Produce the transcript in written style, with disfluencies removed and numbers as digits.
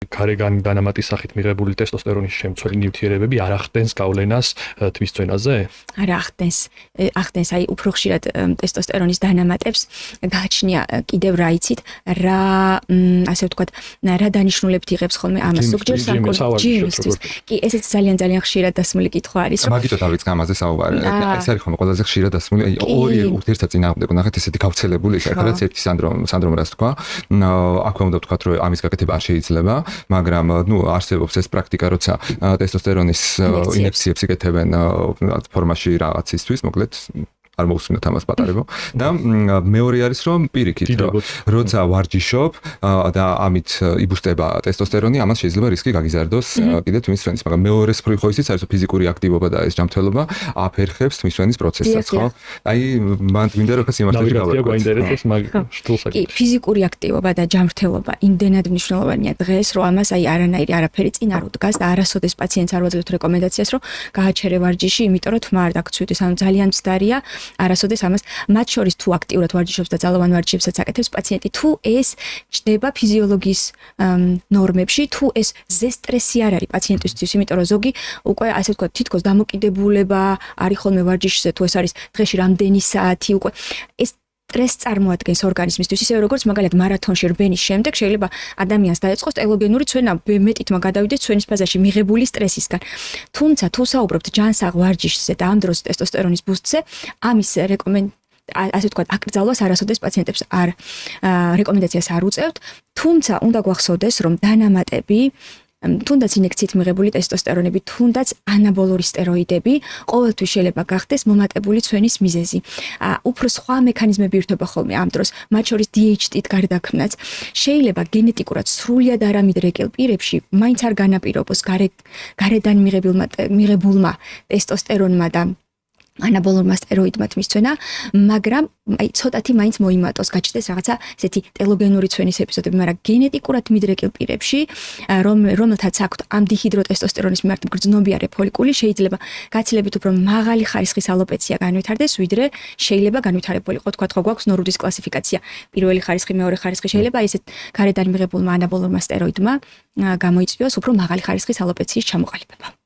გარეგანი დანამატის სახით მიღებული ტესტოსტერონის შემცველი ნივთიერებები არ ახდენს გავლენას თმის წვენაზე? არა ახდენს, აი უფრო ხშირად ტესტოსტერონის დანამატებს გააჩნია კიდევ რა იცით, რა ასე ვთქვათ, რა დანიშნულებით იღებს ხოლმე ამას ზოგჯერ სამკურნალო. კი, ესეც ძალიან ხშირად დასმული კითხვა არის, რომ მაგითო დავიწყე ამაზე საუბარი. ეს არის ხოლმე ყველაზე ხშირად დასმული, ორი ურთიერთსაწინააღმდეგო ნახეთ ესეთი გავრცელებული, სადაც ერთი სინდრომი რაც თქვა, აქვე უნდა ვთქვათ, რომ ამის გაკეთება არ შეიძლება, მაგრამ არსებობს ეს პრაქტიკა, როცა ტესტოსტერონის ინექციებს იკეთებენ ფორმაში რაღაცისთვის, მოკლედ არ მოусმინოთ ამას პატარებო და მეორე არის რომ პირიქით როცა ვარჯიშობ და ამით იბუსტება ტესტოსტერონი, ამას შეიძლება რისკი გაგიზარდოს კიდე თმის წვენის, მაგრამ მეორე მხრივ ხო ისიც არის ფიზიკური აქტივობა და ეს ჯანმრთელობა აფერხებს თმის წვენის პროცესსაც, ხო? აი მან მინდა რომ სიმართლეში გავაკეთო. კი, ფიზიკური აქტივობა და ჯანმრთელობა იმდენად მნიშვნელოვანია დღეს, რომ ამას აი არაფერი წინ არ უდგას და არასოდეს პაციენტს არ ვაძლევთ რეკომენდაციას, რომ გააჩერე ვარჯიში, იმიტომ რომ თმა არ დაგცვიდეს, ანუ ძალიან მცდარია არასოდეს ამას მათ შორის თუ აქტიურად ვარჯიშობს და ძალოვან ვარჯიშებსაც აკეთებს პაციენტი, თუ ეს ჩნდება ფიზიოლოგიის ნორმებში, თუ ეს ზესტრესი არ არის პაციენტისთვის, იმიტომ რომ ზოგი უკვე ასე ვთქვათ, თითქოს დამოკიდებულება არის ხოლმე ვარჯიშზე, თუ ეს არის დღეში რამდენი საათი უკვე ეს სტრესს წარმოადგენს ორგანიზმისთვის, ისევე როგორც მაგალითად მარათონში რბენის შემდეგ შეიძლება ადამიანს დაეწყოს ტელოგენური ცვენა, მეტითმა გადავიდეს ცვენის ფაზაში მიღებული სტრესისგან. თუმცა თუ საუბრობთ ჯანსაღ ვარჯიშზე და ამ დროს ტესტოსტერონის ბუსტზე, ამის ასე ვთქვათ, აკრძალვას არასოდეს პაციენტებს რეკომენდაციას არ უწევთ, თუმცა უნდა გვახსოვდეს, რომ დანამატები თუნდაც ინექციით მიღებული ტესტოსტერონები, თუნდაც ანაბოლური სტეროიდები ყოველთვის შეიძლება გახდეს მომატებული ცვენის მიზეზი. უფრო სხვა მექანიზმები ირთვება ხოლმე ამ დროს, მათ შორის DHT-ით გარდაქმნაც. შეიძლება გენეტიკურად სრულიად არამიდრეკილ პირებში მაინც არ განაპირობოს გარედან მიღებულმა ტესტოსტერონმა და ანაბოლურმა სტეროიდმა თმის ცვენა, მაგრამ აი ცოტათი მაინც მოიმატოს, გაჩნდეს რაღაცა ესეთი ტელოგენური ცვენის ეპიზოდები, მაგრამ გენეტიკურად მიდრეკილ პირებში, რომელთაც აქვთ ამ დიჰიდროტესტოსტერონის მიმართ გრძნობიარე ფოლიკული, შეიძლება გაცილებით უფრო მაღალი ხარისხის ალოპეცია განვითარდეს, ვიდრე შეიძლება განვითარებული იყო, თქვათ, ხო გვაქვს ნორუდის კლასიფიკაცია. პირველი ხარისხი, მეორე ხარისხი შეიძლება ესეთ გარედან მიღებულმა ანაბოლურმა სტეროიდმა გამოიწვიოს უფრო მაღალი ხარისხის ალოპეციის ჩამოყალიბება.